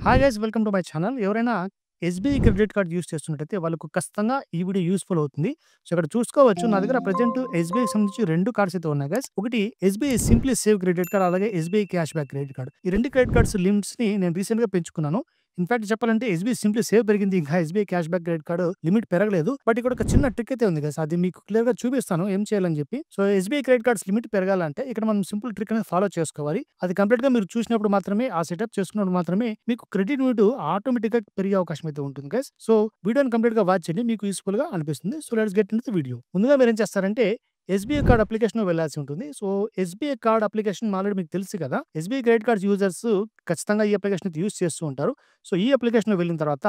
Hi guys welcome to my channel. ఎవరైనా SBI credit card use చేస్తున్నట్టయితే వాళ్ళకు ఖచ్చితంగా ఈ వీడియో యూజ్‌ఫుల్ అవుతుంది. సో, ఇక్కడ చూసుకోవచ్చు నా దగ్గర ప్రెజెంట్ ఎస్‌బీఐకి సంబంధించి 2 కార్డ్స్ అయితే ఉన్నాయి గైస్. ఒకటి SBI simply save credit card, అలాగే SBI cash back credit card. ఈ 2 క్రెడిట్ కార్డ్స్ లిమిట్స్‌ని నేను రీసెంట్‌గా పెంచుకున్నాను. ఇన్‌ఫాక్ట్ చెప్పాలంటే ఎస్‌బీఐ సింప్లీ సేవ్ పెరిగింది. ఇంకా SBI cash back credit card limit పెరగలేదు. బట్ ఇక్కడ ఒక చిన్న ట్రిక్ అయితే ఉంది గైస్. అది మీకు క్లియర్‌గా చూపిస్తాను ఏం చేయాలని చెప్పి. So, SBI credit cards limit పెరగాలంటే ఇక్కడ మనం సింపుల్ ట్రిక్ అనేది ఫాలో చేసుకోవాలి. అది కంప్లీట్‌గా మీరు చూసినప్పుడు మాత్రమే, ఆ సెటప్ చేసుకున్నప్పుడు మాత్రమే మీకు క్రెడిట్ లిమిట్ ఆటోమేటిక్‌గా పెరిగే అవకాశం అయితే ఉంటుంది గైస్. సో, వీడియోని కంప్లీట్‌గా వాచ్ చేయండి. మీకు యూజ్‌ఫుల్‌గా అనిపిస్తుంది. So, let's get into the video. ముందుగా మీరేం చేస్తారంటే ఎస్‌బీఐ కార్డ్ అప్లికేషన్‌లో వెళ్ళాల్సి ఉంటుంది. So, SBI card application already మీకు తెలుసు కదా! ఎస్‌బీఐ క్రెడిట్ కార్డ్స్ యూజర్స్ ఖచ్చితంగా ఈ అప్లికేషన్ అయితే యూజ్ చేస్తూ ఉంటారు. సో, ఈ అప్లికేషన్‌లో వెళ్ళిన తర్వాత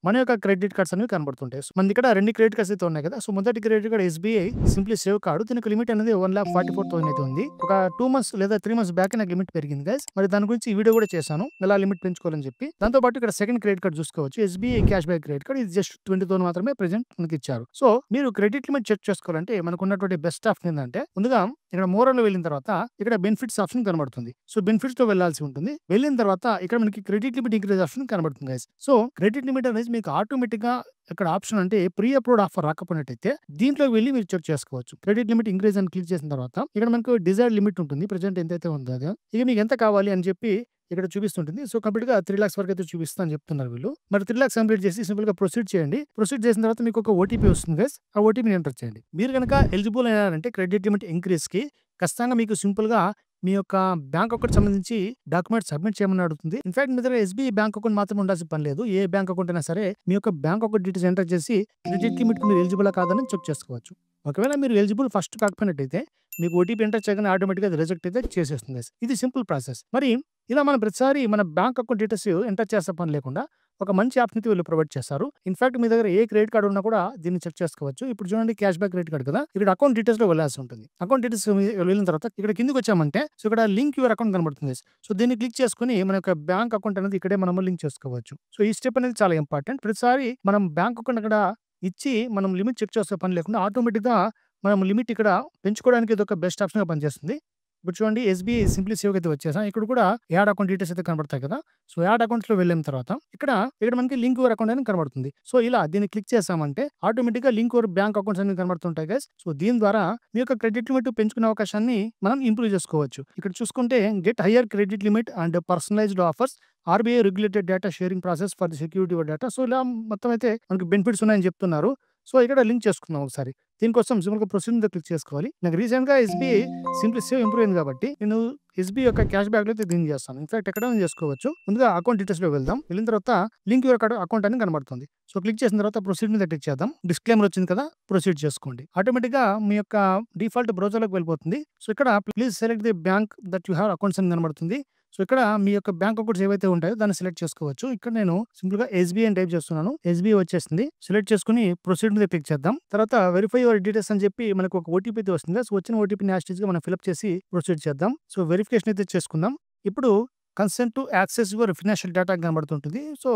మన యొక్క క్రెడిట్ కార్డ్స్ అనేవి కనబడుతుంటాయి. సో, మనది ఇక్కడ 2 క్రెడిట్ కార్డ్స్ అయితే ఉన్నాయి కదా! సో, మొదటి credit card SBI simply save card. దీనికి లిమిట్ అనేది 1,44,000 అయితే ఉంది. ఒక 2 మంత్స్ లేదా 3 మంత్స్ బ్యాకే నాకు లిమిట్ పెరిగింది గైస్. మరి దాని గురించి ఈ వీడియో కూడా చేశాను. ఎలా లిమిట్ పెంచుకోవాలని చెప్పి. దాంతో పాటు ఇక్కడ సెకండ్ క్రెడిట్ కార్డ్ చూసుకోవచ్చు. SBI cash back credit card. ఇది జస్ట్ 20,000 మాత్రమే ప్రెజెంట్ మనకి ఇచ్చారు. సో, మీరు క్రెడిట్ లిమిట్ చెక్ చేసుకోవాలంటే మనకున్నటువంటి బెస్ట్ ఆప్షన్ ఏందంటే ముందుగా ఇక్కడ మోర్‌లో వెళ్ళిన తర్వాత ఇక్కడ బెనిఫిట్స్ ఆప్షన్ కనబడుతుంది. సో, బెనిఫిట్స్‌లో వెళ్ళాల్సి ఉంటుంది. వెళ్ళిన తర్వాత ఇక్కడ మనకి క్రెడిట్ లిమిట్ ఇంక్రీజ్ ఆప్షన్ కనబడుతుంది గైస్. సో, క్రెడిట్ లిమిట్ అనేది మీకు ఆటోమేటిక్‌గా ఇక్కడ ఆప్షన్ అంటే ప్రీ అప్రూవ్డ్ ఆఫర్ రాకపోయినట్టయితే దీంట్లోకి వెళ్లి మీరు చెక్ చేసుకోవచ్చు. క్రెడిట్ లిమిట్ ఇంక్రీజ్ అని క్లిక్ చేసిన తర్వాత ఇక్కడ మనకు డిజైర్డ్ లిమిట్ ఉంటుంది. ప్రెజెంట్ ఎంతైతే ఉందో అది. ఇక మీకు ఎంత కావాలి అని చెప్పి ఇక్కడ చూపిస్తుంటుంది. సో, కంప్లీట్‌గా 3,00,000 వరకు అయితే చూపిస్తా అని చెప్తున్నారు వీళ్ళు. మరి 3,00,000 కంప్లీట్ చేసి సింపుల్‌గా ప్రొసీడ్ చేయండి. ప్రొసీడ్ చేసిన తర్వాత మీకు ఒక ఓటీపీ వస్తుంది గైస్. ఆ ఓటీపీని ఎంటర్ చేయండి. మీరు గనక ఎలిజిబుల్ అయ్యారంటే క్రెడిట్ లిమిట్ ఇంక్రీజ్‌కి ఖచ్చితంగా మీకు సింపుల్‌గా మీ యొక్క బ్యాంక్ అకౌంట్‌కి సంబంధించి డాక్యుమెంట్స్ సబ్మిట్ చేయమని అడుగుతుంది. ఇన్‌ఫాక్ట్ మీ దగ్గర ఎస్‌బీఐ బ్యాంక్ అకౌంట్ మాత్రమే ఉండాల్సిన పని లేదు. ఏ బ్యాంక్ అకౌంట్ అయినా సరే మీ యొక్క బ్యాంక్ అకౌంట్ డీటెయిల్స్ ఎంటర్ చేసి క్రెడిట్ లిమిట్‌కి మీరు ఎలిజిబులా కాదని చెక్ చేసుకోవచ్చు. ఒకవేళ మీరు ఎలిజిబుల్ ఫస్ట్ కాకపోయినట్టయితే మీకు ఓటీపీ ఎంటర్ చేయగానే ఆటోమేటిక్‌గా అది రిజెక్ట్ అయితే చేసేస్తుంది గైస్. ఇది సింపుల్ ప్రాసెస్. మరి ఇలా మనం ప్రతిసారి మన బ్యాంక్ అకౌంట్ డీటెయిల్స్ ఎంటర్ చేసే పని లేకుండా ఒక మంచి యాప్‌ని అయితే వీళ్ళు ప్రొవైడ్ చేస్తారు. ఇన్‌ఫాక్ట్ మీ దగ్గర ఏ క్రెడిట్ కార్డ్ ఉన్నా కూడా దీన్ని చెక్ చేసుకోవచ్చు. ఇప్పుడు చూడండి క్యాష్ బ్యాక్ క్రెడిట్ కార్డ్ కదా! ఇక్కడ అకౌంట్ డీటెయిల్స్‌లో వెళ్ళాల్సి ఉంటుంది. అకౌంట్ డీటెయిల్స్ వెళ్ళిన తర్వాత ఇక్కడ కిందకొచ్చామంటే సో, ఇక్కడ లింక్ యువర్ అకౌంట్ కనబడుతుంది. సో, దీన్ని క్లిక్ చేసుకొని మన యొక్క బ్యాంక్ అకౌంట్ అనేది ఇక్కడే మనము లింక్ చేసుకోవచ్చు. సో, ఈ స్టెప్ అనేది చాలా ఇంపార్టెంట్. ప్రతిసారి మనం బ్యాంక్ అకౌంట్ అక్కడ ఇచ్చి మనం లిమిట్ చెక్ చేసే పని లేకుండా ఆటోమేటిక్‌గా మనం లిమిట్ ఇక్కడ పెంచుకోవడానికి ఇదొక బెస్ట్ ఆప్షన్‌గా పనిచేస్తుంది. ఇప్పుడు చూడండి ఎస్‌బీఐ సింప్లీ సేవ్‌కి అయితే వచ్చేసాం. ఇక్కడ కూడా యాడ్ అకౌంట్ డీటెయిల్స్ అయితే కనబడతాయి కదా! సో, యాడ్ అకౌంట్స్‌లో వెళ్ళిన తర్వాత ఇక్కడ మనకి లింక్ యువర్ అకౌంట్ అని కనబడుతుంది. సో, ఇలా దీన్ని క్లిక్ చేసామంటే ఆటోమేటిక్‌గా లింక్ యువర్ బ్యాంక్ అకౌంట్స్ అనేవి కనబడుతుంటాయి గైస్. సో, దీని ద్వారా మీ యొక్క క్రెడిట్ లిమిట్ పెంచుకునే అవకాశాన్ని మనం ఇంప్రూవ్ చేసుకోవచ్చు. ఇక్కడ చూసుకుంటే get higher credit limit and personalised offers RBI regulated data sharing process for the security of data. So, ఇలా మొత్తం అయితే మనకి బెనిఫిట్స్ ఉన్నాయని చెప్తున్నారు. సో, ఇక్కడ లింక్ చేసుకుందాం ఒకసారి. దీనికోసం సింపుల్‌గా ప్రొసీడ్ మీద క్లిక్ చేసుకోవాలి. నాకు రీసెంట్‌గా ఎస్‌బీఐ సింప్లీ సేవ్ ఇంప్రూవ్ అయింది కాబట్టి నేను ఎస్‌బీఐ యొక్క క్యాష్ బ్యాక్‌లో అయితే దీన్ని చేస్తాను. ఇన్‌ఫాక్ట్ ఎక్కడైనా చేసుకోవచ్చు. ముందుగా అకౌంట్ డీటెయిల్స్‌లో వెళ్దాం. వెళ్ళిన తర్వాత లింక్ యువర్ అకౌంట్ అని కనబడుతుంది. సో, క్లిక్ చేసిన తర్వాత ప్రొసీడ్ మీద క్లిక్ చేద్దాం. డిస్క్లైమర్ వచ్చింది కదా! ప్రొసీడ్ చేసుకోండి. ఆటోమేటిక్‌గా మీ యొక్క డిఫాల్ట్ బ్రౌజర్‌లోకి వెళ్ళిపోతుంది. సో, ఇక్కడ please select the bank that you have accounts అని కనబడుతుంది. సో, ఇక్కడ మీ యొక్క బ్యాంక్ అకౌంట్స్ ఏవైతే ఉంటాయో దాన్ని సెలెక్ట్ చేసుకోవచ్చు. ఇక్కడ నేను సింపుల్‌గా ఎస్‌బీఐ అని టైప్ చేస్తున్నాను. ఎస్‌బీఐ వచ్చేసింది. సెలెక్ట్ చేసుకొని ప్రొసీడ్ మీద క్లిక్ చేద్దాం. తర్వాత వెరిఫై యువర్ డీటెయిల్స్ అని చెప్పి మనకు ఒక ఓటీపీ అయితే వస్తుంది. సో, వచ్చిన ఓటీపీని యాజ్ టీజ్‌గా మనం ఫిలప్ చేసి ప్రొసీడ్ చేద్దాం. సో, వెరిఫికేషన్ అయితే చేసుకుందాం. ఇప్పుడు consent to access your financial data అని కనబడుతుంటుంది. సో,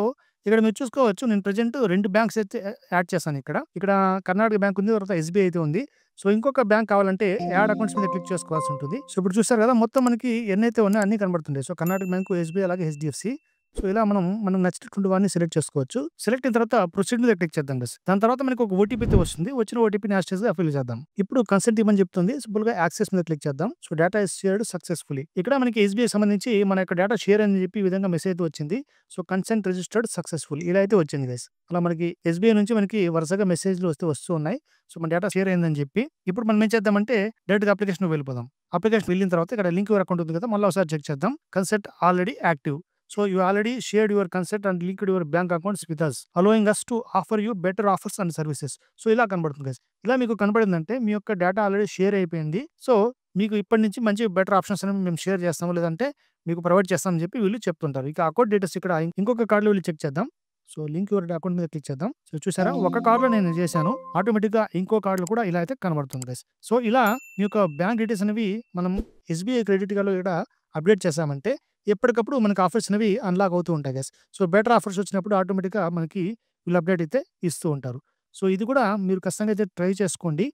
ఇక్కడ మీరు చూసుకోవచ్చు నేను ప్రెజెంట్ 2 బ్యాంక్స్ అయితే యాడ్ చేశాను ఇక్కడ. ఇక్కడ కర్ణాటక బ్యాంక్ ఉంది. తర్వాత ఎస్‌బీఐ అయితే ఉంది. సో, ఇంకొక బ్యాంక్ కావాలంటే యాడ్ అకౌంట్స్ మీద క్లిక్ చేసుకోవాల్సి ఉంటుంది. సో, ఇప్పుడు చూసారు కదా! మొత్తం మనకి ఎన్నైతే ఉన్నాయో అన్నీ కనబడుతుంటాయి. సో, కర్ణాటక బ్యాంకు, ఎస్‌బీఐ అలాగే హెచ్‌డీఎఫ్‌సీ. సో, ఇలా మనం నచ్చినటువంటి వాడిని సెలెక్ట్ చేసుకోవచ్చు. సెలెక్ట్ అయిన తర్వాత ప్రొసీడ్ మీద క్లిక్ చేద్దాం గైస్. దాని తర్వాత మనకు ఒక ఓటీపీ అయితే వస్తుంది. వచ్చిన ఓటీపీని యాజ్ టీజ్‌గా ఫిల్ చేద్దాం. ఇప్పుడు కన్సెంట్ ఇవ్వమని చెప్తుంది. సింపుల్‌గా యాక్సెస్ మీద క్లిక్ చేద్దాం. So, data is shared successfully. ఇక్కడ మనకి ఎస్‌బీఐ సంబంధించి మన యొక్క డేటా షేర్ అని చెప్పి ఈ విధంగా మెసేజ్ అయితే వచ్చింది. సో, కన్సెంట్ రిజిస్టర్డ్ సక్సెస్‌ఫుల్ ఇలా అయితే వచ్చింది గైస్. అలా మనకి ఎస్‌బీఐ నుంచి మనకి వరుసగా మెసేజ్‌లు వస్తూ ఉన్నాయి. సో, మన డేటా షేర్ అయిందని చెప్పి. ఇప్పుడు మనం ఏం చేద్దామంటే డైరెక్ట్‌గా అప్లికేషన్‌లోకి వెళ్ళిపోదాం. అప్లికేషన్ వెళ్ళిన తర్వాత ఇక్కడ లింక్ యువర్ అకౌంట్ ఉంది కదా! మళ్ళీ ఒకసారి చెక్ చేద్దాం. Consent already active. So, you already shared your consent and linked your bank accounts with us allowing us to offer you better offers and services. So, ఇలా కనబడుతుంది గైస్. ఇలా మీకు కనబడిందంటే మీ యొక్క డేటా ఆల్రెడీ షేర్ అయిపోయింది. So, మీకు ఇప్పటి నుంచి మంచి బెటర్ ఆప్షన్స్ అనేవి మేము షేర్ చేస్తాము. లేదంటే మీకు ప్రొవైడ్ చేస్తామని చెప్పి వీళ్ళు చెప్తుంటారు. ఇక అకౌంట్ డీటెయిల్స్ ఇక్కడ ఇంకొక కార్డ్‌లో వెళ్లి చెక్ చేద్దాం. సో, లింక్ యువర్ అకౌంట్ మీద క్లిక్ చేద్దాం. సో, చూసారా ఒక కార్డ్‌లో నేను చేశాను. ఆటోమేటిక్‌గా ఇంకో కార్డ్‌లో కూడా ఇలా అయితే కనబడుతుంది గైస్. సో, ఇలా మీ యొక్క బ్యాంక్ డీటెయిల్స్ అనేవి మనం ఎస్‌బీఐ క్రెడిట్ కార్డ్‌లో ఇక్కడ అప్డేట్ చేశామంటే ఎప్పటికప్పుడు మనకు ఆఫర్స్ అనేవి అన్‌లాక్ అవుతూ ఉంటాయి గైస్. సో, బెటర్ ఆఫర్స్ వచ్చినప్పుడు ఆటోమేటిక్‌గా మనకి వీళ్ళు అప్డేట్ అయితే ఇస్తూ ఉంటారు. సో, ఇది కూడా మీరు ఖచ్చితంగా అయితే ట్రై చేసుకోండి.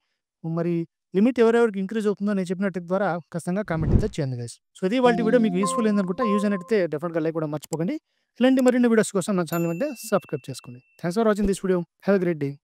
మరి లిమిట్ ఎవరెవరికి ఇంక్రీజ్ అవుతుందో నేను చెప్పినట్టు ద్వారా ఖచ్చితంగా కామెంట్ అయితే చేయండి గైస్. సో ఇది వాటి వీడియో మీకు యూస్ఫుల్ అయిందనుకుంటా. యూజ్ అయినట్టయితే డెఫినెట్‌గా లైక్ కూడా మర్చిపోకండి. ఇలాంటి మరిన్ని వీడియోస్ కోసం నా ఛానల్ అంటే సబ్స్క్రైబ్ చేసుకోండి. Thanks for watching this video. Have a great day.